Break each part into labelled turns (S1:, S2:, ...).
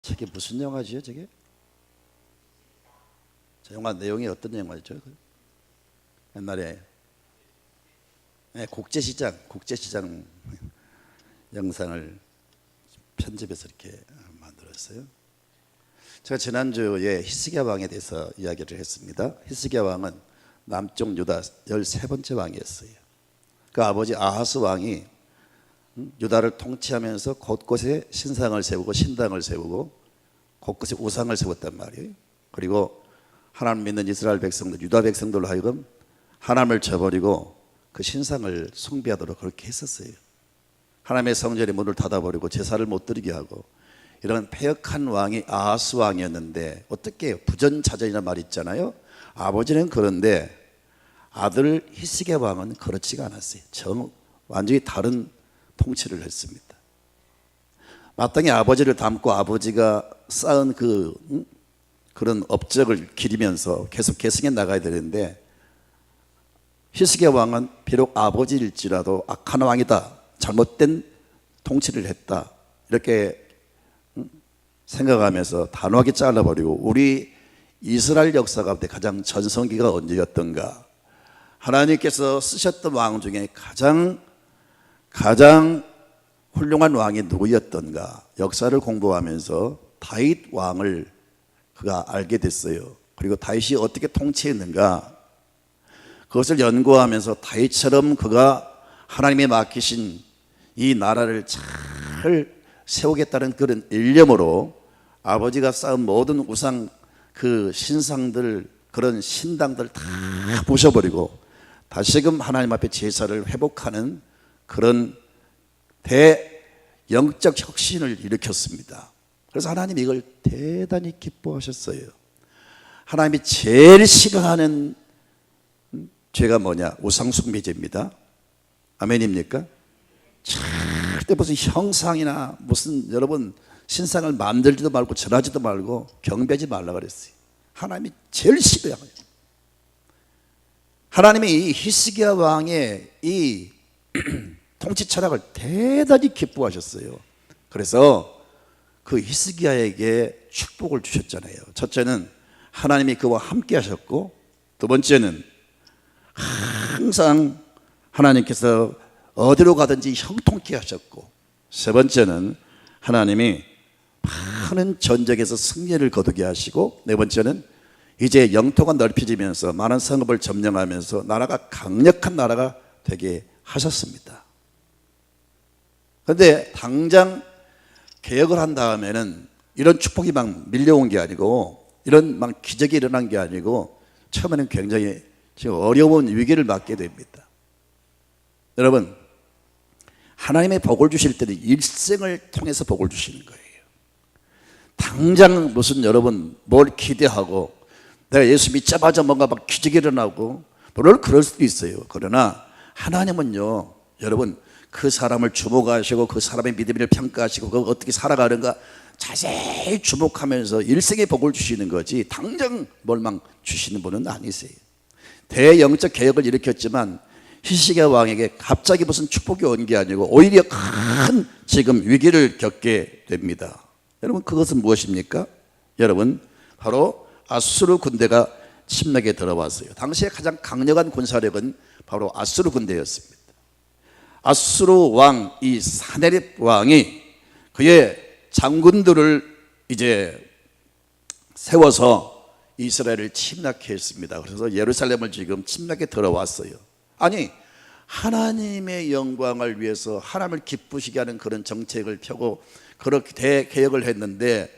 S1: 저게 무슨 영화지요, 저게? 저 영화 내용이 어떤 영화죠? 옛날에 국제시장 영상을 편집해서 이렇게 만들었어요. 제가 지난주에 히스기야 왕에 대해서 이야기를 했습니다. 히스기야 왕은 남쪽 유다 13번째 왕이었어요. 그 아버지 아하스 왕이 유다를 통치하면서 곳곳에 신상을 세우고 신당을 세우고 곳곳에 우상을 세웠단 말이에요. 그리고 하나님 믿는 이스라엘 백성들, 유다 백성들로 하여금 하나님을 저버리고 그 신상을 숭배하도록 그렇게 했었어요. 하나님의 성전의 문을 닫아버리고 제사를 못 드리게 하고 이런 패역한 왕이 아하스 왕이었는데, 어떻게 부전자전이라는 말이 있잖아요. 아버지는 그런데 아들 히스기야 왕은 그렇지가 않았어요. 완전히 다른 통치를 했습니다. 마땅히 아버지를 닮고 아버지가 쌓은 그런 업적을 기리면서 계속 계승해 나가야 되는데, 히스기야 왕은 비록 아버지일지라도 악한 왕이다, 잘못된 통치를 했다, 이렇게 생각하면서 단호하게 잘라버리고, 우리 이스라엘 역사 가운데 가장 전성기가 언제였던가, 하나님께서 쓰셨던 왕 중에 가장 훌륭한 왕이 누구였던가, 역사를 공부하면서 다윗 왕을 그가 알게 됐어요. 그리고 다윗이 어떻게 통치했는가, 그것을 연구하면서 다윗처럼 그가 하나님의 맡기신 이 나라를 잘 세우겠다는 그런 일념으로 아버지가 쌓은 모든 우상, 그 신상들, 그런 신당들 다 부셔버리고 다시금 하나님 앞에 제사를 회복하는 그런 대영적 혁신을 일으켰습니다. 그래서 하나님이 이걸 대단히 기뻐하셨어요. 하나님이 제일 싫어하는 죄가 뭐냐? 우상숭배죄입니다. 아멘입니까? 절대 무슨 형상이나 무슨 여러분 신상을 만들지도 말고 절하지도 말고 경배하지 말라 그랬어요. 하나님이 제일 싫어해요. 하나님이 이 히스기야 왕의 이 통치 철학을 대단히 기뻐하셨어요. 그래서 그 히스기야에게 축복을 주셨잖아요. 첫째는 하나님이 그와 함께 하셨고, 두 번째는 항상 하나님께서 어디로 가든지 형통케 하셨고, 세 번째는 하나님이 많은 전쟁에서 승리를 거두게 하시고, 네 번째는 이제 영토가 넓혀지면서 많은 성읍을 점령하면서 나라가 강력한 나라가 되게 하셨습니다. 그런데 당장 개혁을 한 다음에는 이런 축복이 막 밀려온 게 아니고, 이런 막 기적이 일어난 게 아니고, 처음에는 굉장히 지금 어려운 위기를 맞게 됩니다. 여러분, 하나님의 복을 주실 때는 일생을 통해서 복을 주시는 거예요. 당장 무슨 여러분 뭘 기대하고 내가 예수 믿자마자 뭔가 막 기적이 일어나고 물론 그럴 수도 있어요. 그러나 하나님은요, 여러분 그 사람을 주목하시고 그 사람의 믿음을 평가하시고 그 어떻게 살아가는가 자세히 주목하면서 일생의 복을 주시는 거지 당장 뭘 막 주시는 분은 아니세요. 대영적 개혁을 일으켰지만 히스기야 왕에게 갑자기 무슨 축복이 온 게 아니고 오히려 큰 지금 위기를 겪게 됩니다. 여러분 그것은 무엇입니까? 여러분 바로 아수르 군대가 침략에 들어왔어요. 당시에 가장 강력한 군사력은 바로 아수르 군대였습니다. 아수르 왕 이 사네립 왕이 그의 장군들을 이제 세워서 이스라엘을 침략해 했습니다. 그래서 예루살렘을 지금 침략에 들어왔어요. 아니 하나님의 영광을 위해서 하나님을 기쁘시게 하는 그런 정책을 펴고 그렇게 대개혁을 했는데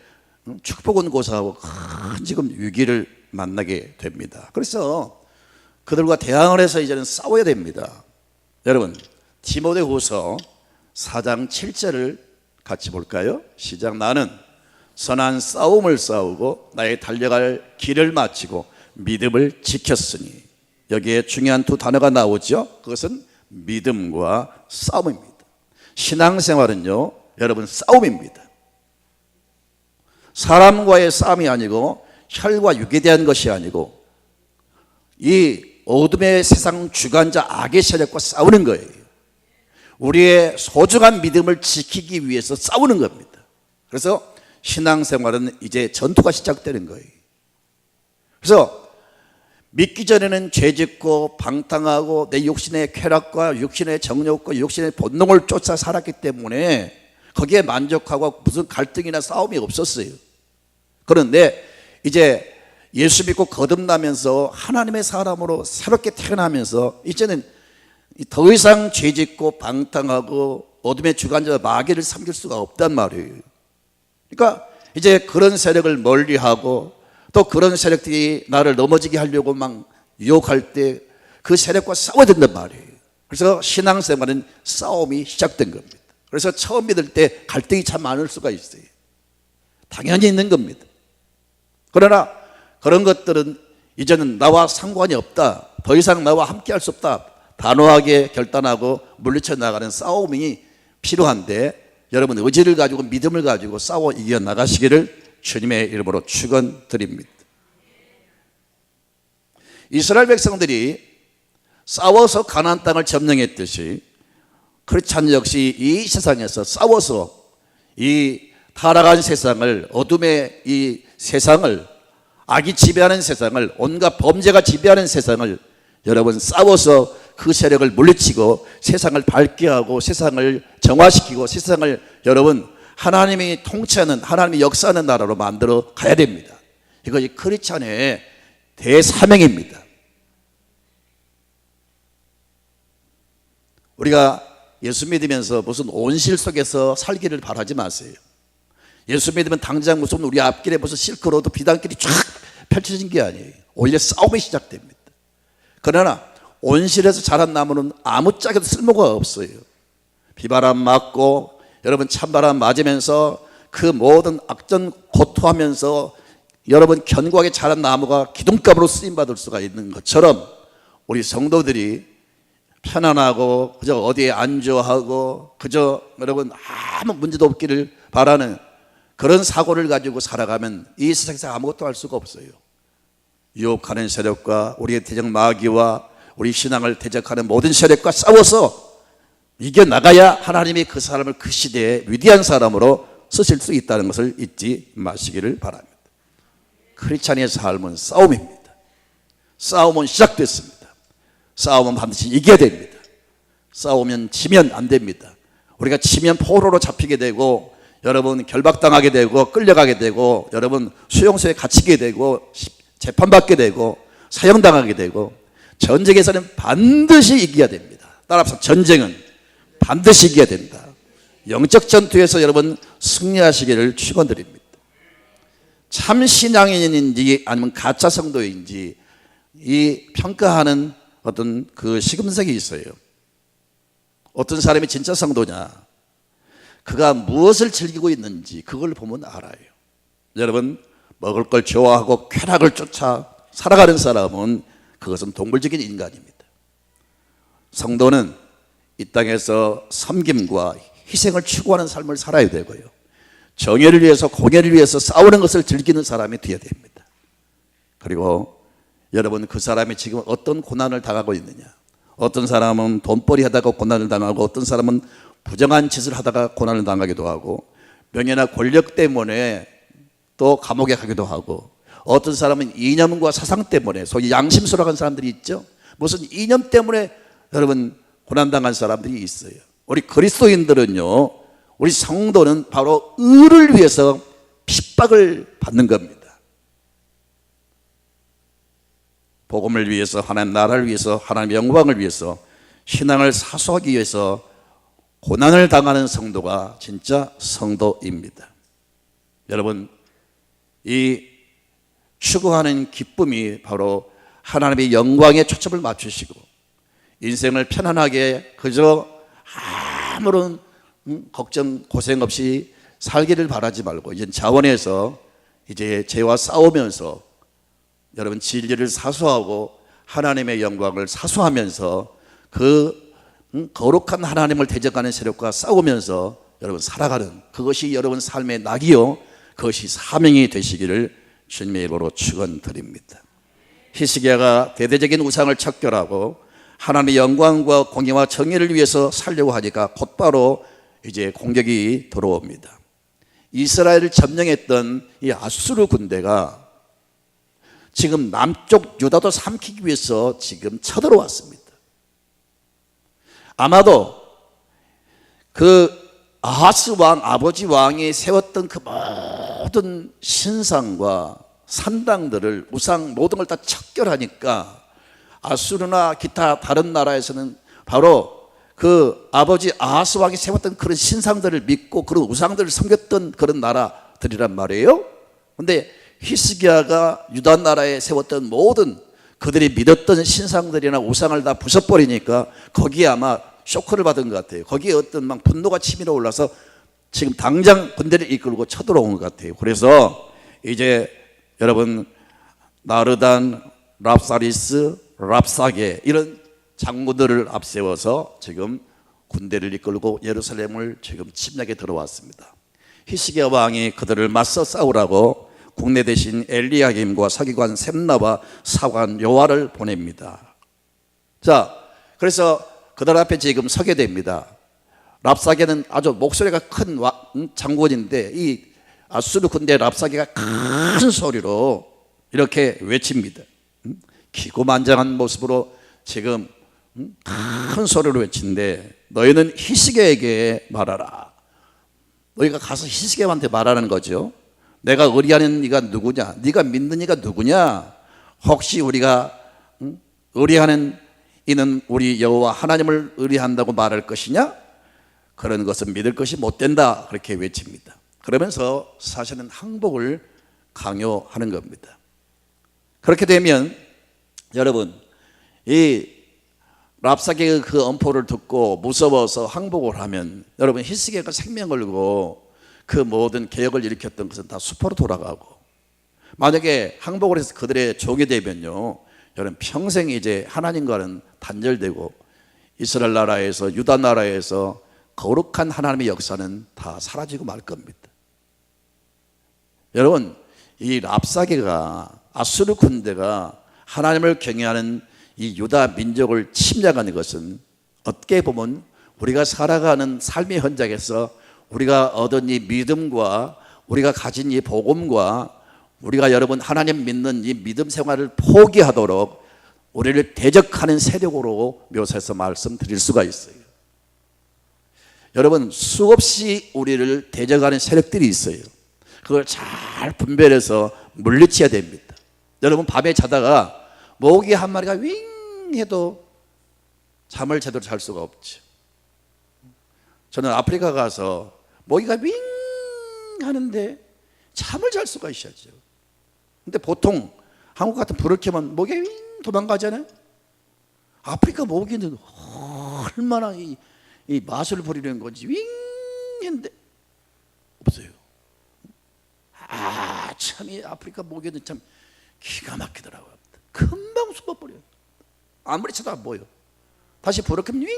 S1: 축복은 고사하고 큰 지금 위기를 만나게 됩니다. 그래서 그들과 대항을 해서 이제는 싸워야 됩니다. 여러분 디모데후서 4장 7절을 같이 볼까요? 시작. 나는 선한 싸움을 싸우고 나의 달려갈 길을 마치고 믿음을 지켰으니. 여기에 중요한 두 단어가 나오죠. 그것은 믿음과 싸움입니다. 신앙생활은요 여러분 싸움입니다. 사람과의 싸움이 아니고 혈과 육에 대한 것이 아니고 이 어둠의 세상 주관자 악의 세력과 싸우는 거예요. 우리의 소중한 믿음을 지키기 위해서 싸우는 겁니다. 그래서 신앙생활은 이제 전투가 시작되는 거예요. 그래서 믿기 전에는 죄짓고 방탕하고 내 육신의 쾌락과 육신의 정욕과 육신의 본능을 쫓아 살았기 때문에 거기에 만족하고 무슨 갈등이나 싸움이 없었어요. 그런데 이제 예수 믿고 거듭나면서 하나님의 사람으로 새롭게 태어나면서 이제는 더 이상 죄짓고 방탕하고 어둠의 주관자 마귀를 섬길 수가 없단 말이에요. 그러니까 이제 그런 세력을 멀리하고 또 그런 세력들이 나를 넘어지게 하려고 막 유혹할 때 그 세력과 싸워야 된단 말이에요. 그래서 신앙생활은 싸움이 시작된 겁니다. 그래서 처음 믿을 때 갈등이 참 많을 수가 있어요. 당연히 있는 겁니다. 그러나 그런 것들은 이제는 나와 상관이 없다, 더 이상 나와 함께 할 수 없다, 단호하게 결단하고 물리쳐 나가는 싸움이 필요한데 여러분 의지를 가지고 믿음을 가지고 싸워 이겨나가시기를 주님의 이름으로 축원드립니다. 이스라엘 백성들이 싸워서 가나안 땅을 점령했듯이 크리스찬 역시 이 세상에서 싸워서 이 타락한 세상을, 어둠의 이 세상을, 악이 지배하는 세상을, 온갖 범죄가 지배하는 세상을 여러분 싸워서 그 세력을 물리치고 세상을 밝게 하고 세상을 정화시키고 세상을 여러분 하나님이 통치하는, 하나님이 역사하는 나라로 만들어 가야 됩니다. 이것이 크리스찬의 대사명입니다. 우리가 예수 믿으면서 무슨 온실 속에서 살기를 바라지 마세요. 예수 믿으면 당장 무슨 우리 앞길에 무슨 실크로드 비단길이 쫙 펼쳐진 게 아니에요. 오히려 싸움이 시작됩니다. 그러나 온실에서 자란 나무는 아무짝에도 쓸모가 없어요. 비바람 맞고 여러분 찬바람 맞으면서 그 모든 악전 고토하면서 여러분 견고하게 자란 나무가 기둥감으로 쓰임받을 수가 있는 것처럼 우리 성도들이 편안하고 그저 어디에 안주하고 그저 여러분 아무 문제도 없기를 바라는 그런 사고를 가지고 살아가면 이 세상에서 아무것도 할 수가 없어요. 유혹하는 세력과 우리의 대적 마귀와 우리 신앙을 대적하는 모든 세력과 싸워서 이겨나가야 하나님이 그 사람을 그 시대에 위대한 사람으로 쓰실 수 있다는 것을 잊지 마시기를 바랍니다. 크리스찬의 삶은 싸움입니다. 싸움은 시작됐습니다. 싸움은 반드시 이겨야 됩니다. 싸우면 지면 안 됩니다. 우리가 지면 포로로 잡히게 되고 여러분 결박당하게 되고 끌려가게 되고 여러분 수용소에 갇히게 되고 재판받게 되고 사형당하게 되고 전쟁에서는 반드시 이겨야 됩니다. 따라서 전쟁은 반드시 이겨야 된다. 영적 전투에서 여러분 승리하시기를 축원드립니다. 참 신앙인인지 아니면 가짜 성도인지 이 평가하는 어떤 그 시금석이 있어요. 어떤 사람이 진짜 성도냐, 그가 무엇을 즐기고 있는지 그걸 보면 알아요. 여러분 먹을 걸 좋아하고 쾌락을 쫓아 살아가는 사람은 그것은 동물적인 인간입니다. 성도는 이 땅에서 섬김과 희생을 추구하는 삶을 살아야 되고요, 정의를 위해서 공의를 위해서 싸우는 것을 즐기는 사람이 되어야 됩니다. 그리고 여러분 그 사람이 지금 어떤 고난을 당하고 있느냐, 어떤 사람은 돈벌이 하다가 고난을 당하고 어떤 사람은 부정한 짓을 하다가 고난을 당하기도 하고 명예나 권력 때문에 또 감옥에 가기도 하고 어떤 사람은 이념과 사상 때문에 소위 양심수락한 사람들이 있죠. 무슨 이념 때문에 여러분 고난당한 사람들이 있어요. 우리 그리스도인들은요, 우리 성도는 바로 의를 위해서 핍박을 받는 겁니다. 복음을 위해서, 하나님 나라를 위해서, 하나님의 영광을 위해서, 신앙을 사수하기 위해서 고난을 당하는 성도가 진짜 성도입니다. 여러분 이 추구하는 기쁨이 바로 하나님의 영광에 초점을 맞추시고 인생을 편안하게 그저 아무런 걱정 고생 없이 살기를 바라지 말고 이제 자원에서 이제 죄와 싸우면서 여러분 진리를 사수하고 하나님의 영광을 사수하면서 그 거룩한 하나님을 대적하는 세력과 싸우면서 여러분 살아가는 그것이 여러분 삶의 낙이요, 그것이 사명이 되시기를 주님의 이름으로 축원드립니다. 히스기야가 대대적인 우상을 척결하고 하나님의 영광과 공의와 정의를 위해서 살려고 하니까 곧바로 이제 공격이 들어옵니다. 이스라엘을 점령했던 이 아수르 군대가 지금 남쪽 유다도 삼키기 위해서 지금 쳐들어왔습니다. 아마도 그 아하스 왕, 아버지 왕이 세웠던 그 모든 신상과 산당들을, 우상 모든 걸 다 척결하니까 아수르나 기타 다른 나라에서는 바로 그 아버지 아하스 왕이 세웠던 그런 신상들을 믿고 그런 우상들을 섬겼던 그런 나라들이란 말이에요. 그런데 히스기야가 유다 나라에 세웠던 모든 그들이 믿었던 신상들이나 우상을 다 부숴버리니까 거기에 아마 쇼크를 받은 것 같아요. 거기에 어떤 막 분노가 치밀어 올라서 지금 당장 군대를 이끌고 쳐들어온 것 같아요. 그래서 이제 여러분 나르단, 랍사리스, 랍사게 이런 장군들을 앞세워서 지금 군대를 이끌고 예루살렘을 지금 침략에 들어왔습니다. 히스기야 왕이 그들을 맞서 싸우라고 국내 대신 엘리야김과 서기관 셈나와 사관 요아를 보냅니다. 자, 그래서 그들 앞에 지금 서게 됩니다. 랍사게는 아주 목소리가 큰 장군인데 이 아수르 군대 랍사게가 큰 소리로 이렇게 외칩니다. 기고만장한 모습으로 지금 큰 소리로 외친데 너희는 히스기야에게 말하라. 너희가 가서 히스기야한테 말하는 거죠. 내가 의리하는 이가 누구냐? 네가 믿는 이가 누구냐? 혹시 우리가 의리하는 이는 우리 여호와 하나님을 의리한다고 말할 것이냐? 그런 것은 믿을 것이 못 된다. 그렇게 외칩니다. 그러면서 사실은 항복을 강요하는 겁니다. 그렇게 되면 여러분 이 랍사게의 그 엄포를 듣고 무서워서 항복을 하면 여러분 히스기야가 생명 걸고 그 모든 개혁을 일으켰던 것은 다 수포로 돌아가고 만약에 항복을 해서 그들의 종이 되면요 여러분 평생 이제 하나님과는 단절되고 이스라엘 나라에서 유다 나라에서 거룩한 하나님의 역사는 다 사라지고 말 겁니다. 여러분 이 랍사게가 아수르 군대가 하나님을 경외하는 이 유다 민족을 침략하는 것은 어떻게 보면 우리가 살아가는 삶의 현장에서 우리가 얻은 이 믿음과 우리가 가진 이 복음과 우리가 여러분 하나님 믿는 이 믿음 생활을 포기하도록 우리를 대적하는 세력으로 묘사해서 말씀드릴 수가 있어요. 여러분 수없이 우리를 대적하는 세력들이 있어요. 그걸 잘 분별해서 물리쳐야 됩니다. 여러분 밤에 자다가 모기 한 마리가 윙 해도 잠을 제대로 잘 수가 없죠. 저는 아프리카 가서 모기가 윙 하는데 잠을 잘 수가 있어야죠. 근데 보통 한국 같은 불을 켜면 모기가 윙 도망가잖아요. 아프리카 모기는 얼마나 이 마술을 부리는 건지 윙 했는데 없어요. 참 이 아프리카 모기는 참 기가 막히더라고요. 금방 숨어버려요. 아무리 쳐도 안 보여. 다시 불을 켜면 윙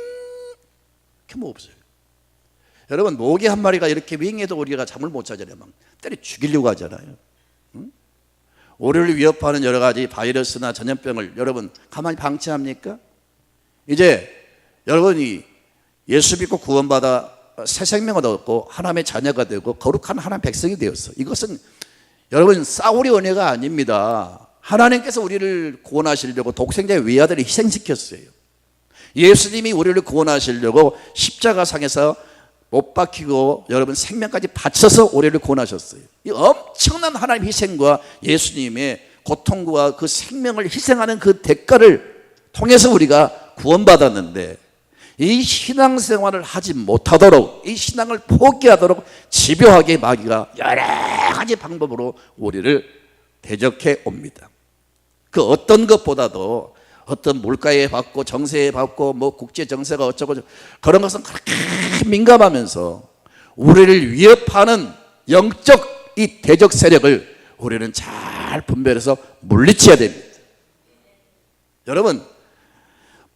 S1: 켜면 없어요. 여러분 모기 한 마리가 이렇게 윙해도 우리가 잠을 못 자잖아요. 막 때려 죽이려고 하잖아요. 응? 우리를 위협하는 여러 가지 바이러스나 전염병을 여러분 가만히 방치합니까? 이제 여러분이 예수 믿고 구원받아 새 생명을 얻고 하나님의 자녀가 되고 거룩한 하나님의 백성이 되었어. 이것은 여러분 싸우리 은혜가 아닙니다. 하나님께서 우리를 구원하시려고 독생자의 외아들을 희생시켰어요. 예수님이 우리를 구원하시려고 십자가상에서 못 박히고 여러분 생명까지 바쳐서 우리를 구원하셨어요. 이 엄청난 하나님의 희생과 예수님의 고통과 그 생명을 희생하는 그 대가를 통해서 우리가 구원받았는데 이 신앙생활을 하지 못하도록 이 신앙을 포기하도록 집요하게 마귀가 여러 가지 방법으로 우리를 대적해 옵니다. 그 어떤 것보다도 어떤 물가에 받고 정세에 받고 뭐 국제 정세가 어쩌고 그런 것은 그렇게 민감하면서 우리를 위협하는 영적 이 대적 세력을 우리는 잘 분별해서 물리쳐야 됩니다. 여러분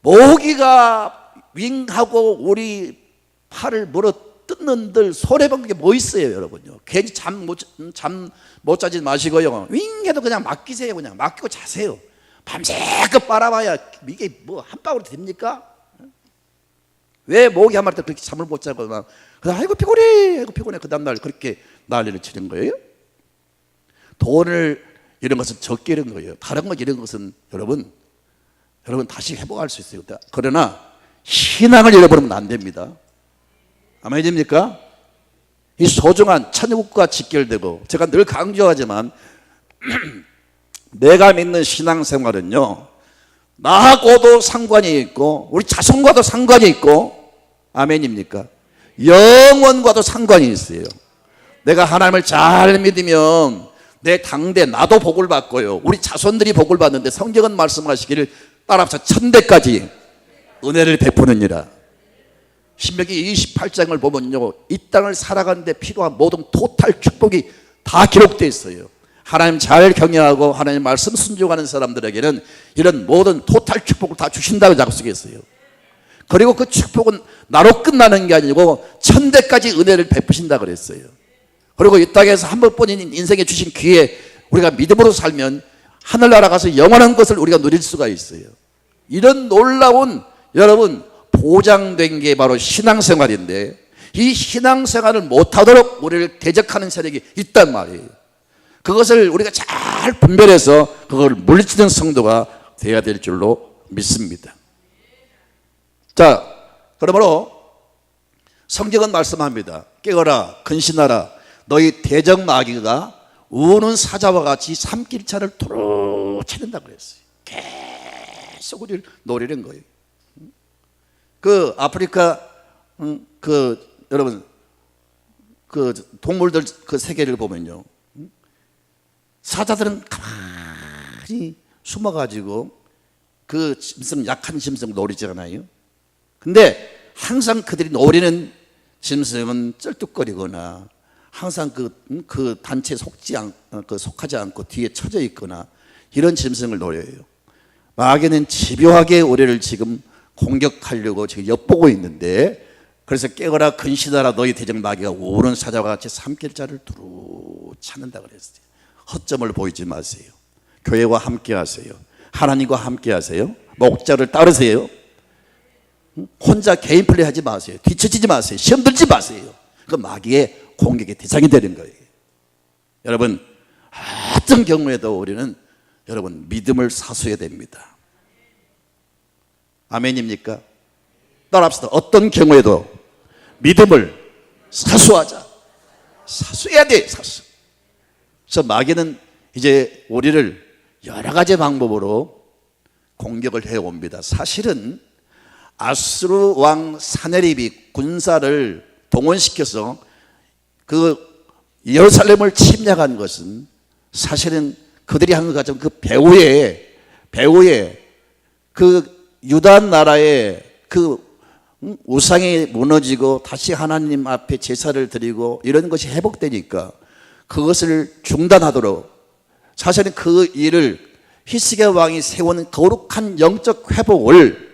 S1: 모기가 윙하고 우리 팔을 물어 뜯는들 손해본 게 뭐 있어요 여러분요. 괜히 잠 못 자지 마시고요. 윙해도 그냥 맡기세요. 그냥 맡기고 자세요. 밤새껏 빨아봐야 이게 뭐 한 방울이 됩니까? 왜 모기 한 마리 때 그렇게 잠을 못 자고 막 아이고 피곤해 아이고 피곤해 그 다음날 그렇게 난리를 치는 거예요. 돈을 이런 것은 적게 잃은 거예요. 다른 것 이런 것은 여러분 다시 회복할 수 있어요. 그러나 신앙을 잃어버리면 안 됩니다. 아멘입니까? 이 소중한 천국과 직결되고, 제가 늘 강조하지만 내가 믿는 신앙생활은요, 나하고도 상관이 있고 우리 자손과도 상관이 있고, 아멘입니까? 영원과도 상관이 있어요. 내가 하나님을 잘 믿으면 내 당대 나도 복을 받고요, 우리 자손들이 복을 받는데 성경은 말씀하시기를 따라서 천대까지 은혜를 베푸느니라. 신명기 28장을 보면요, 이 땅을 살아가는 데 필요한 모든 토탈 축복이 다 기록되어 있어요. 하나님 잘 경외하고 하나님 말씀 순종하는 사람들에게는 이런 모든 토탈 축복을 다 주신다고 약속했어요. 그리고 그 축복은 나로 끝나는 게 아니고 천대까지 은혜를 베푸신다 그랬어요. 그리고 이 땅에서 한 번뿐인 인생에 주신 기회, 우리가 믿음으로 살면 하늘나라 가서 영원한 것을 우리가 누릴 수가 있어요. 이런 놀라운, 여러분, 보장된 게 바로 신앙생활인데, 이 신앙생활을 못하도록 우리를 대적하는 세력이 있단 말이에요. 그것을 우리가 잘 분별해서 그걸 물리치는 성도가 되어야 될 줄로 믿습니다. 자, 그러므로 성경은 말씀합니다. 깨어라, 근신하라. 너희 대적 마귀가 우는 사자와 같이 삼킬차를 도로 찾는다 그랬어요. 계속 우리를 노리는 거예요. 그 아프리카 여러분 그 동물들 그 세계를 보면요, 사자들은 가만히 숨어가지고 그 짐승, 약한 짐승 노리지 않아요. 근데 항상 그들이 노리는 짐승은 쩔뚝거리거나 항상 그 단체에 속하지 않고 뒤에 처져 있거나 이런 짐승을 노려요. 마귀는 집요하게 우리를 지금 공격하려고 지금 엿보고 있는데, 그래서 깨어라, 근신하라. 너희 대적 마귀가 우는 사자와 같이 삼킬자를 두루 찾는다 그랬어요. 허점을 보이지 마세요. 교회와 함께 하세요. 하나님과 함께 하세요. 목자를 따르세요. 혼자 개인 플레이 하지 마세요. 뒤처지지 마세요. 시험 들지 마세요. 그 마귀의 공격의 대상이 되는 거예요. 여러분, 어떤 경우에도 우리는 여러분 믿음을 사수해야 됩니다. 아멘입니까? 따라합시다. 어떤 경우에도 믿음을 사수하자. 사수해야 돼. 사수. 그래서 마귀는 이제 우리를 여러 가지 방법으로 공격을 해옵니다. 사실은 아수르 왕 사네립이 군사를 동원시켜서 그 예루살렘을 침략한 것은 사실은 그들이 한 것 같지만 그 배후에 그 유다 나라의 그 우상이 무너지고 다시 하나님 앞에 제사를 드리고 이런 것이 회복되니까 그것을 중단하도록, 사실은 그 일을 히스기야 왕이 세운 거룩한 영적 회복을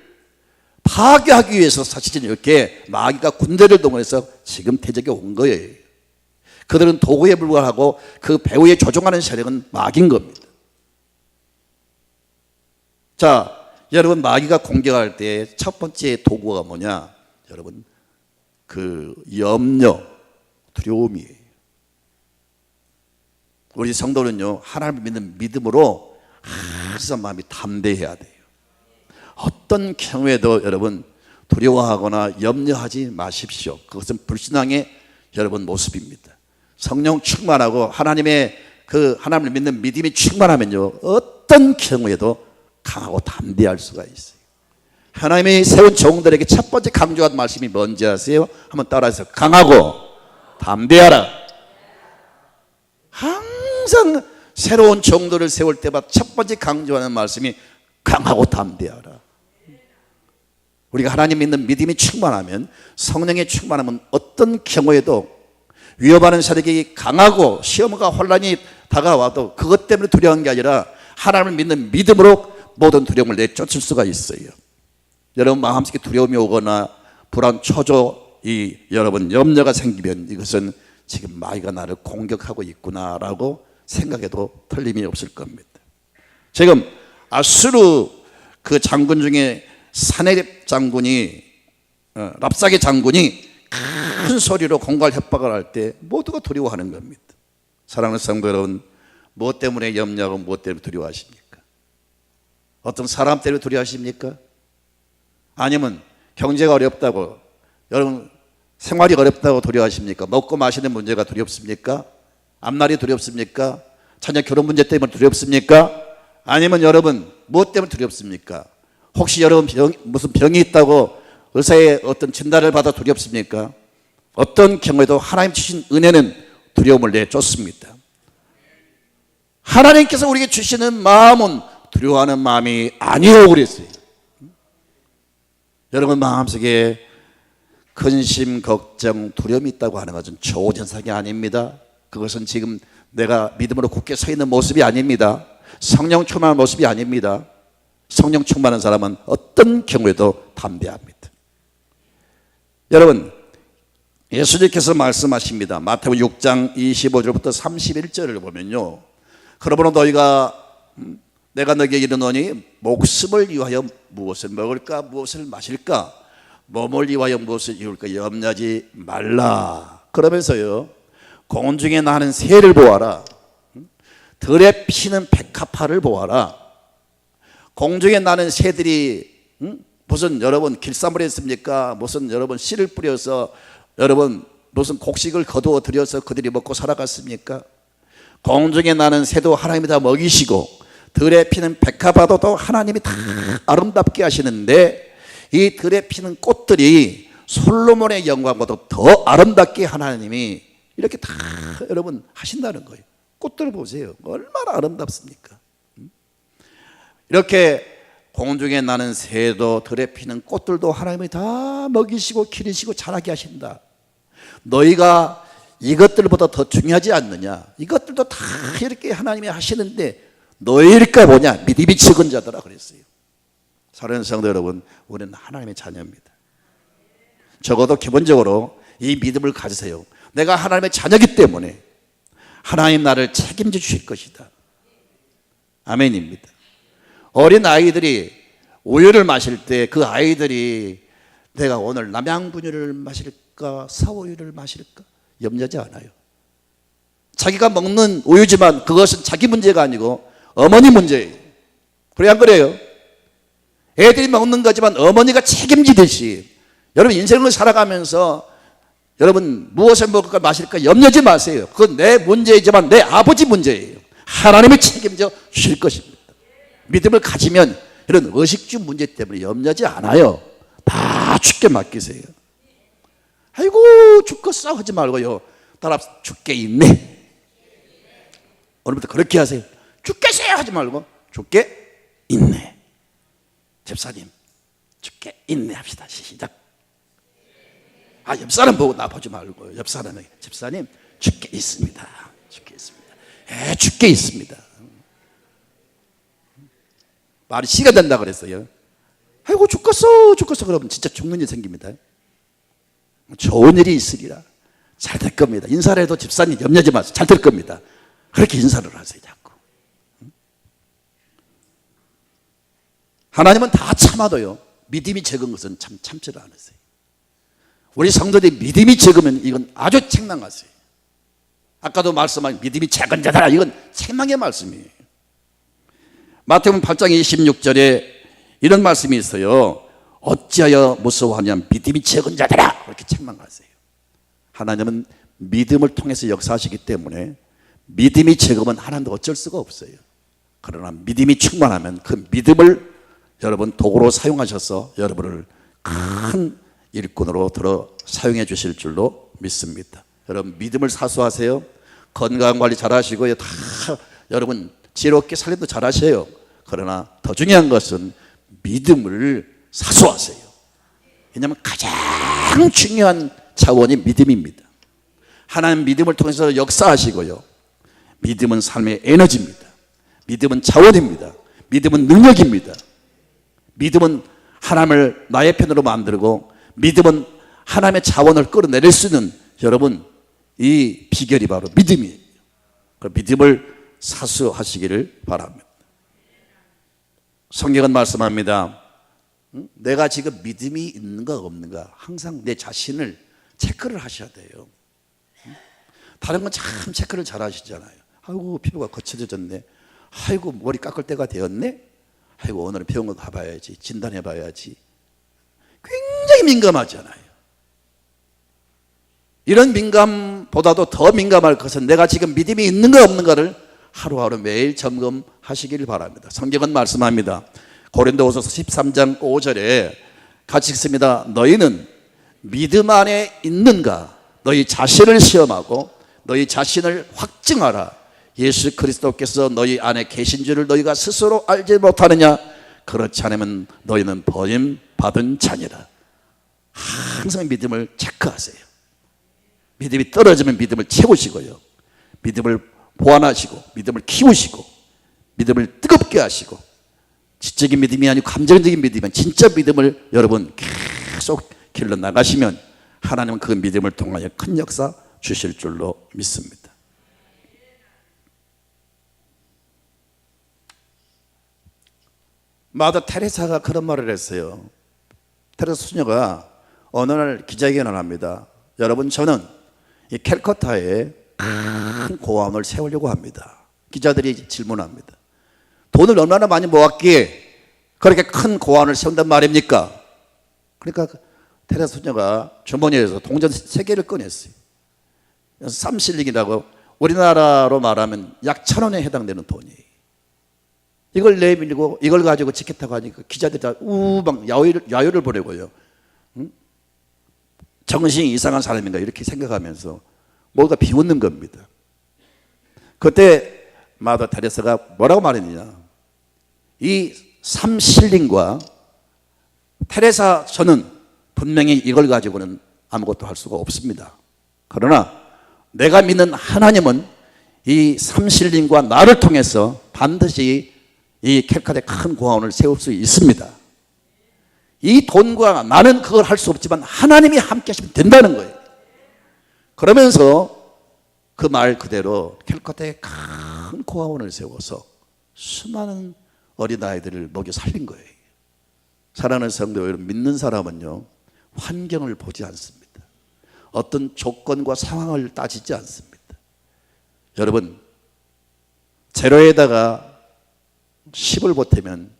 S1: 파괴하기 위해서 사실은 이렇게 마귀가 군대를 동원해서 지금 대적에 온 거예요. 그들은 도구에 불과하고 그 배후에 조종하는 세력은 마귀인 겁니다. 자, 여러분, 마귀가 공격할 때 첫 번째 도구가 뭐냐? 여러분, 그 염려, 두려움이에요. 우리 성도는요, 하나님을 믿는 믿음으로 항상 마음이 담대해야 돼요. 어떤 경우에도 여러분 두려워하거나 염려하지 마십시오. 그것은 불신앙의 여러분 모습입니다. 성령 충만하고 하나님의 그 하나님을 믿는 믿음이 충만하면요, 어떤 경우에도 강하고 담대할 수가 있어요. 하나님이 세운 종들에게 첫 번째 강조한 말씀이 뭔지 아세요? 한번 따라해서 강하고 담대하라. 항상 새로운 종들을 세울 때마다 첫 번째 강조하는 말씀이 강하고 담대하라. 우리가 하나님 믿는 믿음이 충만하면, 성령의 충만하면 어떤 경우에도 위협하는 세력이 강하고 시험과 혼란이 다가와도 그것 때문에 두려운 게 아니라 하나님을 믿는 믿음으로 모든 두려움을 내쫓을 수가 있어요. 여러분 마음속에 두려움이 오거나 불안, 초조, 여러분 염려가 생기면 이것은 지금 마귀가 나를 공격하고 있구나라고 생각해도 틀림이 없을 겁니다. 지금 아수르 그 장군 중에 사네립 장군이 랍사게 장군이 큰 소리로 공갈 협박을 할 때 모두가 두려워하는 겁니다. 사랑하는 성도 여러분, 무엇 때문에 염려하고 무엇 때문에 두려워하십니까? 어떤 사람 때문에 두려워하십니까? 아니면 경제가 어렵다고, 여러분 생활이 어렵다고 두려워하십니까? 먹고 마시는 문제가 두렵습니까? 앞날이 두렵습니까? 자녀 결혼 문제 때문에 두렵습니까? 아니면 여러분 무엇 때문에 두렵습니까? 혹시 여러분 무슨 병이 있다고 의사의 어떤 진단을 받아 두렵습니까? 어떤 경우에도 하나님 주신 은혜는 두려움을 내쫓습니다. 하나님께서 우리에게 주시는 마음은 두려워하는 마음이 아니라고 그랬어요. 여러분 마음속에 근심, 걱정, 두려움이 있다고 하는 것은 좋은 현상이 아닙니다. 그것은 지금 내가 믿음으로 굳게 서 있는 모습이 아닙니다. 성령 충만한 모습이 아닙니다. 성령 충만한 사람은 어떤 경우에도 담대합니다. 여러분 예수님께서 말씀하십니다. 마태복음 6장 25절부터 31절을 보면요, 그러므로 너희가 내가 너희에게 이르노니 목숨을 위하여 무엇을 먹을까 무엇을 마실까 몸을 위하여 무엇을 입을까 염려하지 말라. 그러면서요, 공중에 나는 새를 보아라, 들에 피는 백합화를 보아라. 공중에 나는 새들이 무슨 여러분 길쌈을 했습니까? 무슨 여러분 씨를 뿌려서 여러분 무슨 곡식을 거두어 들여서 그들이 먹고 살아갔습니까? 공중에 나는 새도 하나님이 다 먹이시고 들에 피는 백합화도 또 하나님이 다 아름답게 하시는데, 이 들에 피는 꽃들이 솔로몬의 영광보다 더 아름답게 하나님이 이렇게 다 여러분 하신다는 거예요. 꽃들 보세요, 얼마나 아름답습니까? 이렇게 공중에 나는 새도 들에 피는 꽃들도 하나님이 다 먹이시고 기르시고 자라게 하신다. 너희가 이것들보다 더 중요하지 않느냐? 이것들도 다 이렇게 하나님이 하시는데 너희일까 뭐냐? 믿음이 적은 자더라 그랬어요. 사랑하는 성도 여러분, 우리는 하나님의 자녀입니다. 적어도 기본적으로 이 믿음을 가지세요. 내가 하나님의 자녀이기 때문에 하나님 나를 책임져 주실 것이다. 아멘입니다. 어린 아이들이 우유를 마실 때 그 아이들이 내가 오늘 남양분유를 마실까 사우유를 마실까 염려하지 않아요. 자기가 먹는 우유지만 그것은 자기 문제가 아니고 어머니 문제예요. 그래 안 그래요? 애들이 먹는 거지만 어머니가 책임지듯이 여러분 인생을 살아가면서 여러분 무엇을 먹을까 마실까 염려하지 마세요. 그건 내 문제이지만 내 아버지 문제예요. 하나님이 책임져 주실 것입니다. 믿음을 가지면 이런 의식주 문제 때문에 염려하지 않아요. 다 주께 맡기세요. 아이고 죽겠어 하지 말고요, 따라 주께 있네. 오늘부터 그렇게 하세요. 죽겠어요 하지 말고 주께 있네. 집사님 주께 있네 합시다. 시작. 옆 사람 보고 나 보지 말고 옆 사람에게 집사님 주께 있습니다. 주께 있습니다. 주께 있습니다. 말이 씨가 된다 그랬어요. 아이고 죽겠어 그러면 진짜 죽는 일 생깁니다. 좋은 일이 있으리라. 잘 될 겁니다. 인사를 해도 집사님 염려하지 마세요. 잘 될 겁니다. 그렇게 인사를 하세요. 자꾸. 하나님은 다 참아도요, 믿음이 적은 것은 참지를 않으세요. 우리 성도들이 믿음이 적으면 이건 아주 책망하세요. 아까도 말씀한 믿음이 작은 자들아, 이건 책망의 말씀이에요. 마태복음 8장 26절에 이런 말씀이 있어요. 어찌하여 무서워하냐 믿음이 적은 자들아, 그렇게 책망하세요. 하나님은 믿음을 통해서 역사하시기 때문에 믿음이 적으면 하나님도 어쩔 수가 없어요. 그러나 믿음이 충만하면 그 믿음을 여러분 도구로 사용하셔서 여러분을 큰 일꾼으로 들어 사용해 주실 줄로 믿습니다. 여러분 믿음을 사수하세요. 건강관리 잘 하시고요, 다 여러분 지혜롭게 살림도 잘 하세요. 그러나 더 중요한 것은 믿음을 사수하세요. 왜냐하면 가장 중요한 차원이 믿음입니다. 하나님 믿음을 통해서 역사하시고요, 믿음은 삶의 에너지입니다. 믿음은 자원입니다. 믿음은 능력입니다. 믿음은 하나님을 나의 편으로 만들고, 믿음은 하나님의 자원을 끌어내릴 수 있는 여러분 이 비결이 바로 믿음이에요. 그 믿음을 사수하시기를 바랍니다. 성경은 말씀합니다. 내가 지금 믿음이 있는가 없는가 항상 내 자신을 체크를 하셔야 돼요. 다른 건 참 체크를 잘 하시잖아요. 아이고 피부가 거칠어졌네, 아이고 머리 깎을 때가 되었네, 아이고 오늘은 병원 가봐야지, 진단해봐야지. 굉장히 민감하잖아요. 이런 민감보다도 더 민감할 것은 내가 지금 믿음이 있는가 없는가를 하루하루 매일 점검하시길 바랍니다. 성경은 말씀합니다. 고린도후서 13장 5절에 같이 읽습니다. 너희는 믿음 안에 있는가? 너희 자신을 시험하고 너희 자신을 확증하라. 예수 그리스도께서 너희 안에 계신 줄을 너희가 스스로 알지 못하느냐? 그렇지 않으면 너희는 버림받은 자니라. 항상 믿음을 체크하세요. 믿음이 떨어지면 믿음을 채우시고요, 믿음을 보완하시고 믿음을 키우시고 믿음을 뜨겁게 하시고, 지적인 믿음이 아니고 감정적인 믿음이면 진짜 믿음을 여러분 계속 길러나가시면 하나님은 그 믿음을 통하여 큰 역사 주실 줄로 믿습니다. 마더 테레사가 그런 말을 했어요. 테레사 수녀가 어느 날 기자회견을 합니다. 여러분, 저는 이 캘커타에 큰 고아원을 세우려고 합니다. 기자들이 질문합니다. 돈을 얼마나 많이 모았기에 그렇게 큰 고아원을 세운단 말입니까? 그러니까 테레사 수녀가 주머니에서 동전 3개를 꺼냈어요. 쌈실링이라고 우리나라로 말하면 약 1,000원에 해당되는 돈이에요. 이걸 내밀고 이걸 가지고 지켓 타고 하니까 기자들이 다 막 야유를 보내고요. 정신이 이상한 사람인가 이렇게 생각하면서 뭔가 비웃는 겁니다. 그때 마더 테레사가 뭐라고 말했느냐? 이 3실링과 테레사 저는 분명히 이걸 가지고는 아무것도 할 수가 없습니다. 그러나 내가 믿는 하나님은 이 3실링과 나를 통해서 반드시 이 캘카데 큰 고아원을 세울 수 있습니다. 이 돈과 나는 그걸 할 수 없지만 하나님이 함께 하시면 된다는 거예요. 그러면서 그 말 그대로 캘커타에 큰 고아원을 세워서 수많은 어린아이들을 먹여 살린 거예요. 사랑하는 성도 여러분, 믿는 사람은요, 환경을 보지 않습니다. 어떤 조건과 상황을 따지지 않습니다. 여러분, 제로에다가 10을 보태면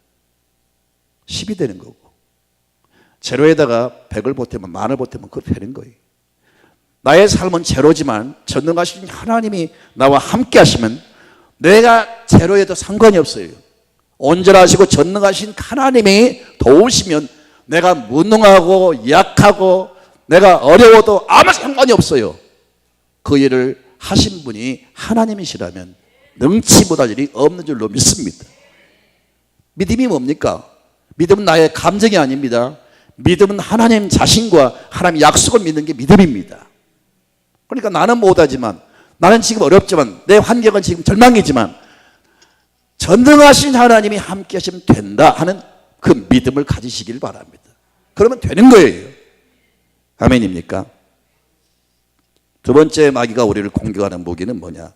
S1: 10이 되는 거고, 제로에다가 100을 보태면 만을 보태면 그렇게 되는 거예요. 나의 삶은 제로지만 전능하신 하나님이 나와 함께 하시면 내가 제로에도 상관이 없어요. 온전하시고 전능하신 하나님이 도우시면 내가 무능하고 약하고 내가 어려워도 아무 상관이 없어요. 그 일을 하신 분이 하나님이시라면 능치 못할 일이 없는 줄로 믿습니다. 믿음이 뭡니까? 믿음은 나의 감정이 아닙니다. 믿음은 하나님 자신과 하나님 약속을 믿는 게 믿음입니다. 그러니까 나는 못하지만, 나는 지금 어렵지만, 내 환경은 지금 절망이지만 전능하신 하나님이 함께 하시면 된다 하는 그 믿음을 가지시길 바랍니다. 그러면 되는 거예요. 아멘입니까? 두 번째 마귀가 우리를 공격하는 무기는 뭐냐?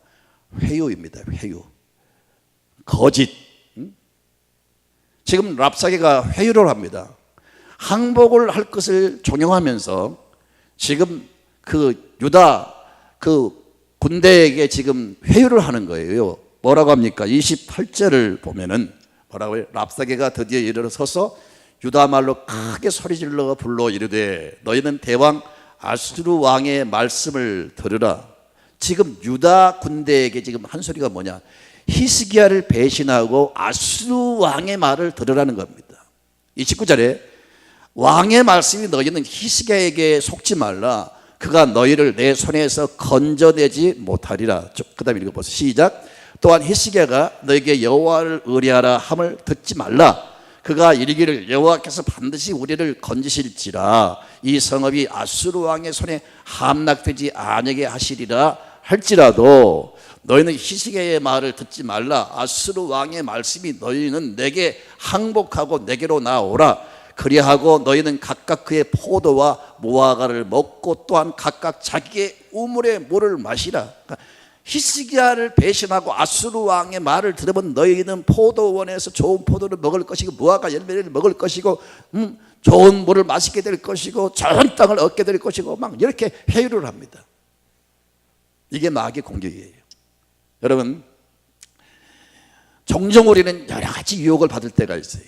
S1: 회유입니다. 회유. 거짓. 지금 랍사게가 회유를 합니다. 항복을 할 것을 종용하면서 지금 그 유다 그 군대에게 지금 회유를 하는 거예요. 뭐라고 합니까? 28절을 보면은 뭐라고 해요? 랍사게가 드디어 일어서서 유다 말로 크게 소리질러 불러 이르되 너희는 대왕 아수르 왕의 말씀을 들으라. 지금 유다 군대에게 지금 한 소리가 뭐냐? 히스기야를 배신하고 아수르 왕의 말을 들으라는 겁니다. 29절에 왕의 말씀이 너희는 히스기야에게 속지 말라. 그가 너희를 내 손에서 건져내지 못하리라. 그 다음에 읽어보세요. 시작. 또한 히스기야가 너에게 여호와를 의뢰하라 함을 듣지 말라. 그가 이르기를 여호와께서 반드시 우리를 건지실지라. 이 성읍이 아수르 왕의 손에 함락되지 아니하게 하시리라 할지라도 너희는 히스기야의 말을 듣지 말라. 아수르 왕의 말씀이 너희는 내게 항복하고 내게로 나오라. 그리하고 너희는 각각 그의 포도와 무화과를 먹고 또한 각각 자기의 우물의 물을 마시라. 그러니까 히스기야를 배신하고 아수르 왕의 말을 들으면 너희는 포도원에서 좋은 포도를 먹을 것이고 무화과 열매를 먹을 것이고 좋은 물을 마시게 될 것이고 좋은 땅을 얻게 될 것이고 막 이렇게 회유를 합니다. 이게 마귀의 공격이에요. 여러분, 종종 우리는 여러 가지 유혹을 받을 때가 있어요.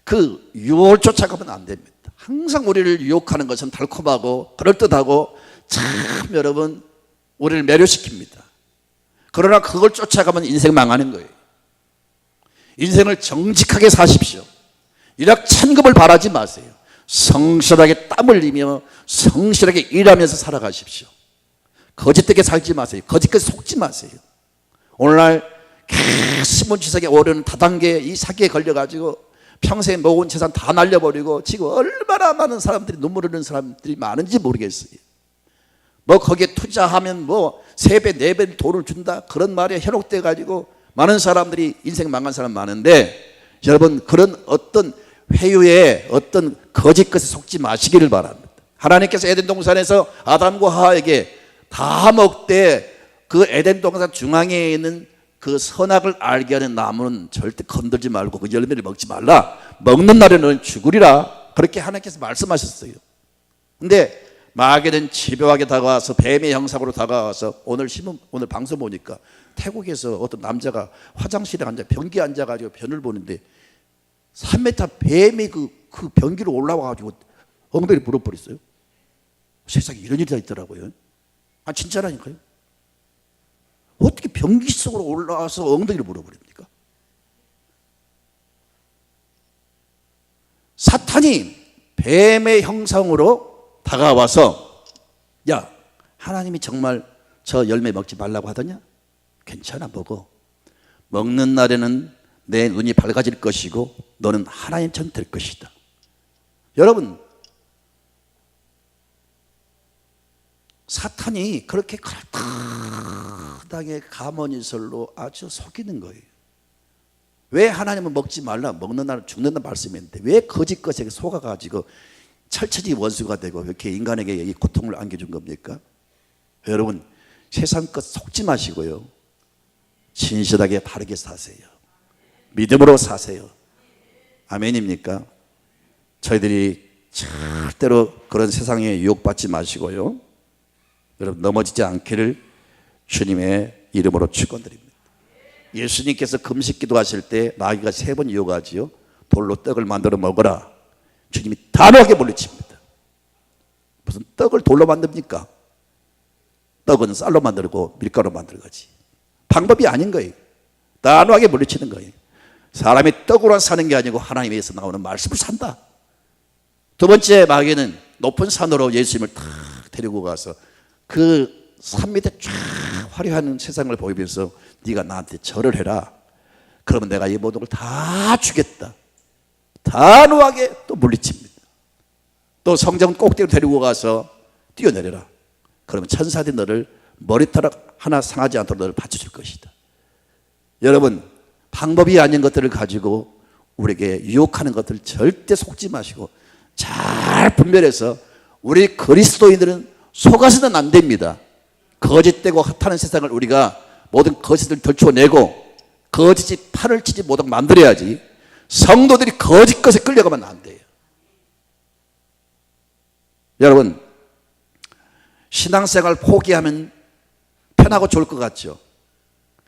S1: 그 유혹을 쫓아가면 안 됩니다. 항상 우리를 유혹하는 것은 달콤하고 그럴듯하고 참 여러분 우리를 매료시킵니다. 그러나 그걸 쫓아가면 인생 망하는 거예요. 인생을 정직하게 사십시오. 일확천금을 바라지 마세요. 성실하게 땀 흘리며 성실하게 일하면서 살아가십시오. 거짓되게 살지 마세요. 거짓까지 속지 마세요. 오늘날 신문지석에 오르는 다단계 이 사기에 걸려가지고 평생 모은 재산 다 날려버리고 지금 얼마나 많은 사람들이 눈물 흘리는 사람들이 많은지 모르겠어요. 뭐 거기에 투자하면 뭐 3배 4배 돈을 준다 그런 말에 현혹돼 가지고 많은 사람들이 인생 망한 사람 많은데 여러분 그런 어떤 회유에 어떤 거짓 것에 속지 마시기를 바랍니다. 하나님께서 에덴 동산에서 아담과 하와에게 다 먹되 그 에덴 동산 중앙에 있는 그 선악을 알게 하는 나무는 절대 건들지 말고 그 열매를 먹지 말라. 먹는 날에 너는 죽으리라. 그렇게 하나님께서 말씀하셨어요. 근데 마귀는 집요하게 다가와서 뱀의 형상으로 다가와서 오늘 방송 보니까 태국에서 어떤 남자가 화장실에 앉아 변기에 앉아가지고 변을 보는데 3m 뱀이 그 변기로 올라와가지고 엉덩이를 물어버렸어요. 세상에 이런 일이 다 있더라고요. 아 진짜라니까요. 어떻게 변기 속으로 올라와서 엉덩이를 물어버립니까? 사탄이 뱀의 형상으로 다가와서 야 하나님이 정말 저 열매 먹지 말라고 하더냐? 괜찮아 먹어. 먹는 날에는 내 눈이 밝아질 것이고 너는 하나님처럼 될 것이다. 여러분 사탄이 그렇게 그럴듯하게 가머니설로 아주 속이는 거예요. 왜 하나님은 먹지 말라 먹는 날 죽는다 말씀했는데 왜 거짓 것에 속아가지고 철저히 원수가 되고 이렇게 인간에게 이 고통을 안겨준 겁니까? 여러분 세상 것 속지 마시고요 진실하게 바르게 사세요. 믿음으로 사세요. 아멘입니까? 저희들이 절대로 그런 세상에 유혹받지 마시고요 여러분 넘어지지 않기를 주님의 이름으로 축원드립니다. 예수님께서 금식 기도하실 때 마귀가 3번 유혹하지요. 돌로 떡을 만들어 먹어라. 주님이 단호하게 물리칩니다. 무슨 떡을 돌로 만듭니까? 떡은 쌀로 만들고 밀가루 만들거지. 방법이 아닌 거예요. 단호하게 물리치는 거예요. 사람이 떡으로 사는 게 아니고 하나님에서 나오는 말씀을 산다. 두 번째 마귀는 높은 산으로 예수님을 탁 데리고 가서 그 산 밑에 쫙 화려한 세상을 보이면서 네가 나한테 절을 해라. 그러면 내가 이 모든 걸 다 주겠다. 단호하게 또 물리칩니다. 또 성전 꼭대기로 데리고 가서 뛰어내려라. 그러면 천사들이 너를 머리카락 하나 상하지 않도록 너를 받쳐줄 것이다. 여러분 방법이 아닌 것들을 가지고 우리에게 유혹하는 것들 절대 속지 마시고 잘 분별해서 우리 그리스도인들은 속아서는 안 됩니다. 거짓되고 핫하는 세상을 우리가 모든 거짓을 덜쳐내고 거짓이 판을 치지 못하게 만들어야지. 성도들이 거짓 것에 끌려가면 안 돼요. 여러분 신앙생활 포기하면 편하고 좋을 것 같죠.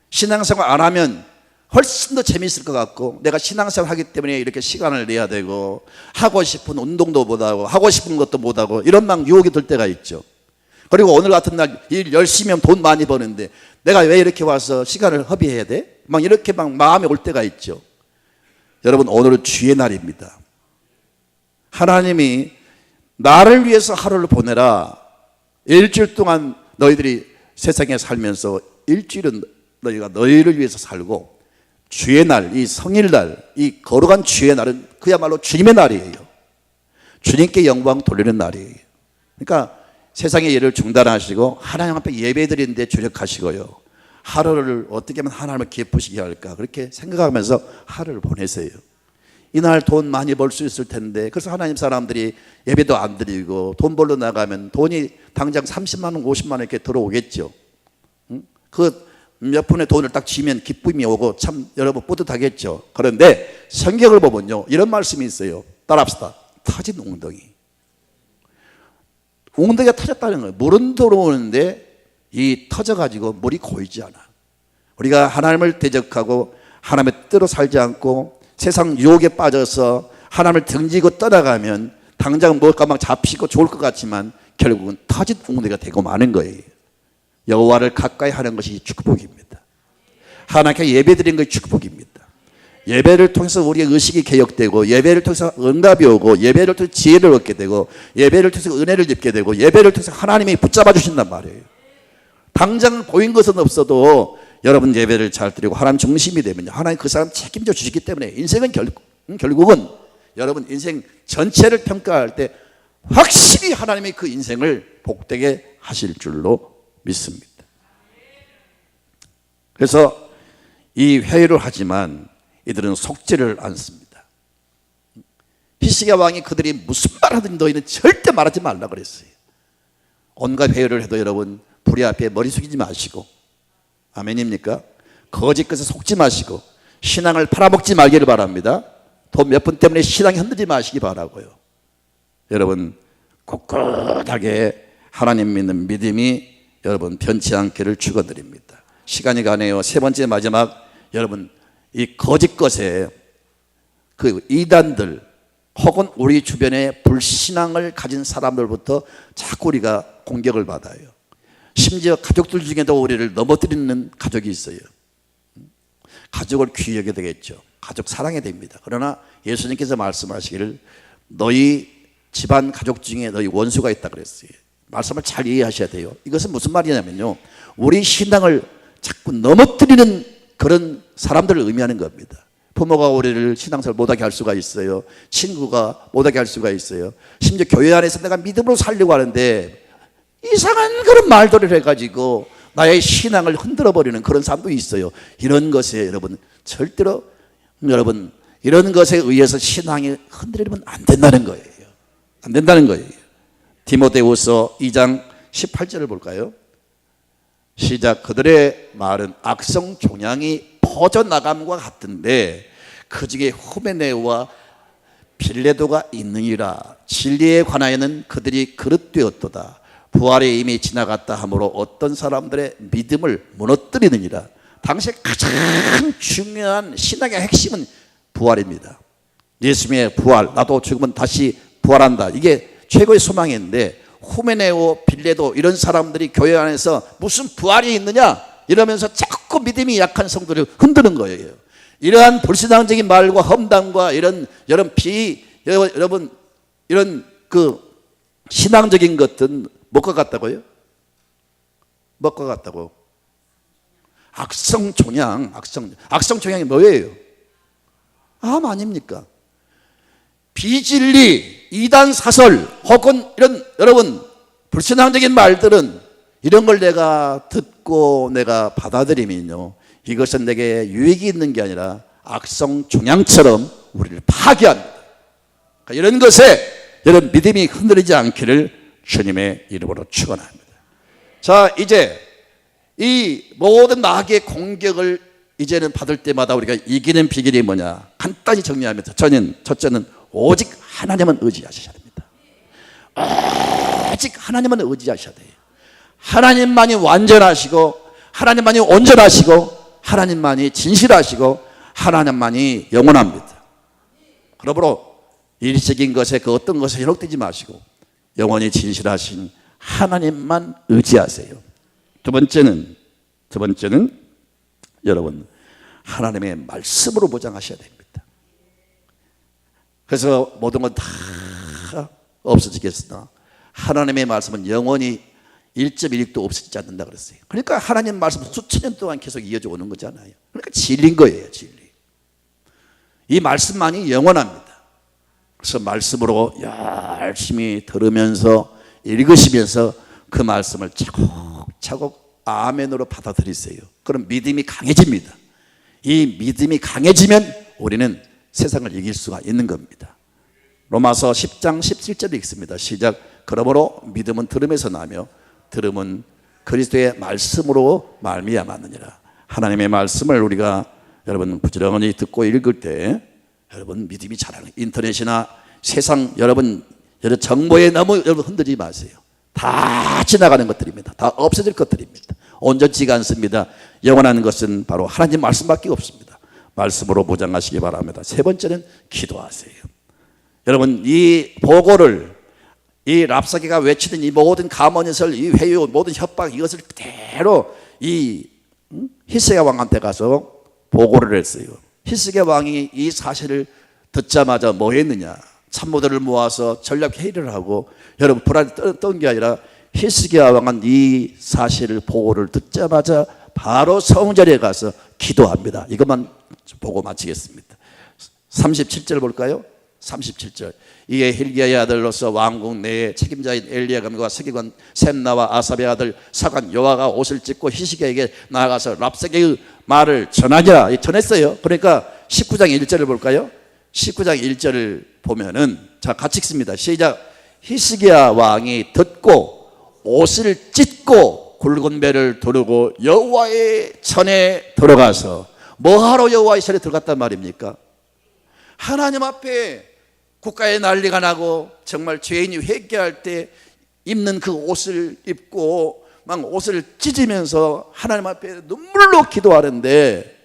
S1: 신앙생활 안 하면 훨씬 더 재미있을 것 같고 내가 신앙생활 하기 때문에 이렇게 시간을 내야 되고 하고 싶은 운동도 못하고 하고 싶은 것도 못하고 이런 막 유혹이 들 때가 있죠. 그리고 오늘 같은 날 일 열심히 하면 돈 많이 버는데 내가 왜 이렇게 와서 시간을 허비해야 돼? 막 이렇게 막 마음이 올 때가 있죠. 여러분 오늘은 주의 날입니다. 하나님이 나를 위해서 하루를 보내라. 일주일 동안 너희들이 세상에 살면서 일주일은 너희가 너희를 위해서 살고 주의 날, 이 성일날, 이 거룩한 주의 날은 그야말로 주님의 날이에요. 주님께 영광 돌리는 날이에요. 그러니까 세상의 일을 중단하시고 하나님 앞에 예배드리는 데 주력하시고요. 하루를 어떻게 하면 하나님을 기쁘시게 할까 그렇게 생각하면서 하루를 보내세요. 이날 돈 많이 벌 수 있을 텐데, 그래서 하나님 사람들이 예배도 안 드리고 돈 벌러 나가면 돈이 당장 30만 원, 50만 원 이렇게 들어오겠죠. 그 몇 푼의 돈을 딱 쥐면 기쁨이 오고 참 여러분 뿌듯하겠죠. 그런데 성경을 보면요, 이런 말씀이 있어요. 따라합시다. 터진 웅덩이. 웅덩이가 터졌다는 거예요. 물은 들어오는데 이 터져가지고 물이 고이지 않아. 우리가 하나님을 대적하고 하나님의 뜻대로 살지 않고 세상 유혹에 빠져서 하나님을 등지고 떠나가면 당장 뭘까 막 잡히고 좋을 것 같지만 결국은 터진 웅덩이가 되고 마는 거예요. 여호와를 가까이 하는 것이 축복입니다. 하나님께 예배드리는 것이 축복입니다. 예배를 통해서 우리의 의식이 개혁되고, 예배를 통해서 응답이 오고, 예배를 통해서 지혜를 얻게 되고, 예배를 통해서 은혜를 입게 되고, 예배를 통해서 하나님이 붙잡아 주신단 말이에요. 당장 보인 것은 없어도 여러분 예배를 잘 드리고 하나님 중심이 되면 하나님 그 사람 책임져 주시기 때문에 인생은 결국은 여러분 인생 전체를 평가할 때 확실히 하나님이 그 인생을 복되게 하실 줄로 믿습니다. 그래서 이 회의를 하지만 이들은 속지를 않습니다. 히스기야 왕이 그들이 무슨 말 하든지 너희는 절대 말하지 말라 그랬어요. 온갖 회의를 해도 여러분 불의 앞에 머리 숙이지 마시고, 아멘입니까? 거짓 것에 속지 마시고 신앙을 팔아먹지 말기를 바랍니다. 돈 몇 푼 때문에 신앙이 흔들리지 마시기 바라고요. 여러분 꿋꿋하게 하나님 믿는 믿음이 여러분 변치 않기를 축원드립니다. 시간이 가네요. 세 번째 마지막, 여러분 이 거짓 것에 그 이단들 혹은 우리 주변에 불신앙을 가진 사람들부터 자꾸 우리가 공격을 받아요. 심지어 가족들 중에도 우리를 넘어뜨리는 가족이 있어요. 가족을 귀히 여겨야 되겠죠. 가족 사랑해야 됩니다. 그러나 예수님께서 말씀하시기를 너희 집안 가족 중에 너희 원수가 있다 그랬어요. 말씀을 잘 이해하셔야 돼요. 이것은 무슨 말이냐면요, 우리 신앙을 자꾸 넘어뜨리는 그런 사람들을 의미하는 겁니다. 부모가 우리를 신앙생활 못하게 할 수가 있어요. 친구가 못하게 할 수가 있어요. 심지어 교회 안에서 내가 믿음으로 살려고 하는데 이상한 그런 말들을 해가지고 나의 신앙을 흔들어버리는 그런 사람도 있어요. 이런 것에 여러분 절대로 여러분 이런 것에 의해서 신앙이 흔들리면 안 된다는 거예요. 안 된다는 거예요. 디모데후서 2장 18절을 볼까요? 시작. 그들의 말은 악성 종양이 퍼져나감과 같은데 그 중에 후메네오와 빌레도가 있느니라. 진리에 관하여는 그들이 그릇되었도다. 부활이 이미 지나갔다 하므로 어떤 사람들의 믿음을 무너뜨리느니라. 당시 가장 중요한 신앙의 핵심은 부활입니다. 예수님의 부활, 나도 죽으면 다시 부활한다. 이게 최고의 소망인데 후메네오, 빌레도 이런 사람들이 교회 안에서 무슨 부활이 있느냐 이러면서 자꾸 믿음이 약한 성도를 흔드는 거예요. 이러한 불신앙적인 말과 험담과 이런 여러분 이런 그 신앙적인 것들은 뭐가 같다고요? 뭐가 같다고? 악성 종양, 악성 종양이 뭐예요? 아닙니까? 비진리, 이단 사설 혹은 이런 여러분 불신앙적인 말들은 이런 걸 내가 듣고 내가 받아들이면요, 이것은 내게 유익이 있는 게 아니라 악성 종양처럼 우리를 파괴합니다. 그러니까 이런 것에 여러분 믿음이 흔들리지 않기를 주님의 이름으로 축원합니다. 자, 이제 이 모든 마귀의 공격을 이제는 받을 때마다 우리가 이기는 비결이 뭐냐? 간단히 정리하면서 첫째는 오직 하나님은 의지하셔야 됩니다. 오직 하나님은 의지하셔야 돼요. 하나님만이 완전하시고 하나님만이 온전하시고 하나님만이 진실하시고 하나님만이 영원합니다. 그러므로 일시적인 것에 그 어떤 것에 현혹되지 마시고 영원히 진실하신 하나님만 의지하세요. 두 번째는 여러분 하나님의 말씀으로 보장하셔야 됩니다. 그래서 모든 건 다 없어지겠으나 하나님의 말씀은 영원히 1.1도 없어지지 않는다 그랬어요. 그러니까 하나님 말씀 수천 년 동안 계속 이어져 오는 거잖아요. 그러니까 진리인 거예요. 진리. 이 말씀만이 영원합니다. 그래서 말씀으로 열심히 들으면서 읽으시면서 그 말씀을 차곡차곡 아멘으로 받아들이세요. 그럼 믿음이 강해집니다. 이 믿음이 강해지면 우리는 세상을 이길 수가 있는 겁니다. 로마서 10장 17절에 읽습니다. 시작. 그러므로 믿음은 들음에서 나며 들음은 그리스도의 말씀으로 말미암았느니라. 하나님의 말씀을 우리가 여러분 부지런히 듣고 읽을 때 여러분 믿음이 자라는, 인터넷이나 세상 여러분 여러 정보에 너무 여러분 흔들리지 마세요. 다 지나가는 것들입니다. 다 없어질 것들입니다. 온전치가 않습니다. 영원한 것은 바로 하나님 말씀밖에 없습니다. 말씀으로 보장하시기 바랍니다. 세 번째는 기도하세요. 여러분 이 보고를, 이 랍사게가 외치는 이 모든 가문의설, 이 회유, 모든 협박, 이것을 그대로 이 히스기야 왕한테 가서 보고를 했어요. 히스기야 왕이 이 사실을 듣자마자 뭐 했느냐? 참모들을 모아서 전략 회의를 하고, 여러분 불안이 떴던 게 아니라 히스기야 왕은 이 사실을 보고를 듣자마자 바로 성전에 가서 기도합니다. 이것만 보고 마치겠습니다. 37절 볼까요? 37절. 이에 hil기야의 아들로서 왕궁 내에 책임자인 엘리야감과 서기관 셈나와 아삽의 아들 사관 요아가 옷을 찢고 히스기야에게 나아가서 랍사게의 말을 전하니라. 전했어요. 그러니까 19장 1절을 볼까요? 19장 1절을 보면은, 자 같이 읽습니다. 시작. 히스기야 왕이 듣고 옷을 찢고 굵은 배를 두르고 여호와의 전에 들어가서, 뭐하러 여호와의 전에 들어갔단 말입니까? 하나님 앞에 국가에 난리가 나고 정말 죄인이 회개할 때 입는 그 옷을 입고 막 옷을 찢으면서 하나님 앞에 눈물로 기도하는데,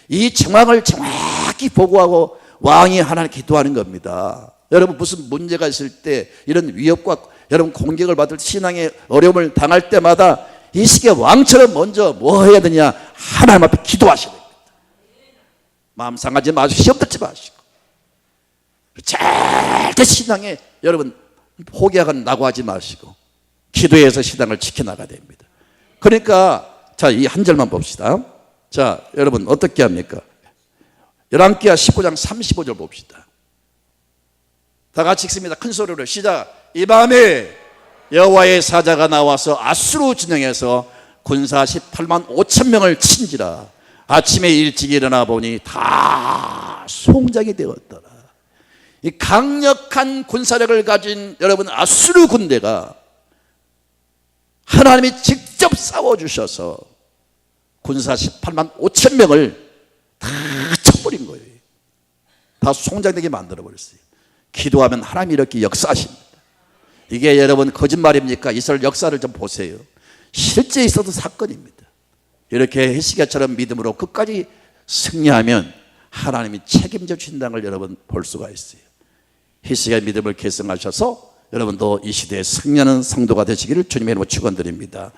S1: 이 정황을 정확히 보고하고 왕이 하나님 기도하는 겁니다. 여러분 무슨 문제가 있을 때, 이런 위협과 여러분 공격을 받을 신앙의 어려움을 당할 때마다 히스기야 왕처럼 먼저 뭐 해야 되냐? 하나님 앞에 기도하셔야 됩니다. 마음 상하지 마시고 시험 듣지 마시고 절대 신앙에 여러분 포기하거나 하지 마시고 기도해서 신앙을 지켜나가야 됩니다. 그러니까 자, 이 한 절만 봅시다. 자, 여러분 어떻게 합니까? 열왕기하 19장 35절 봅시다. 다 같이 읽습니다. 큰 소리로 시작. 이 밤에 여호와의 사자가 나와서 아수르 진영에서 군사 18만 5천 명을 친지라. 아침에 일찍 일어나 보니 다 송장이 되었더라. 이 강력한 군사력을 가진 여러분 아수르 군대가 하나님이 직접 싸워주셔서 군사 18만 5천 명을 다 쳐버린 거예요. 다 송장되게 만들어버렸어요. 기도하면 하나님이 이렇게 역사하십니다. 이게 여러분 거짓말입니까? 이스라엘 역사를 좀 보세요. 실제 있어도 사건입니다. 이렇게 히스기야처럼 믿음으로 끝까지 승리하면 하나님이 책임져 주신다는 걸 여러분 볼 수가 있어요. 히스기야의 믿음을 계승하셔서 여러분도 이 시대에 승리하는 성도가 되시기를 주님의 이름으로 축원드립니다.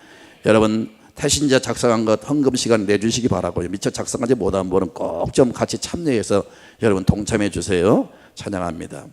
S1: 여러분 태신자 작성한 것 헌금 시간 내주시기 바라고요. 미처 작성하지 못한 분은 꼭 좀 같이 참여해서 여러분 동참해 주세요. 찬양합니다.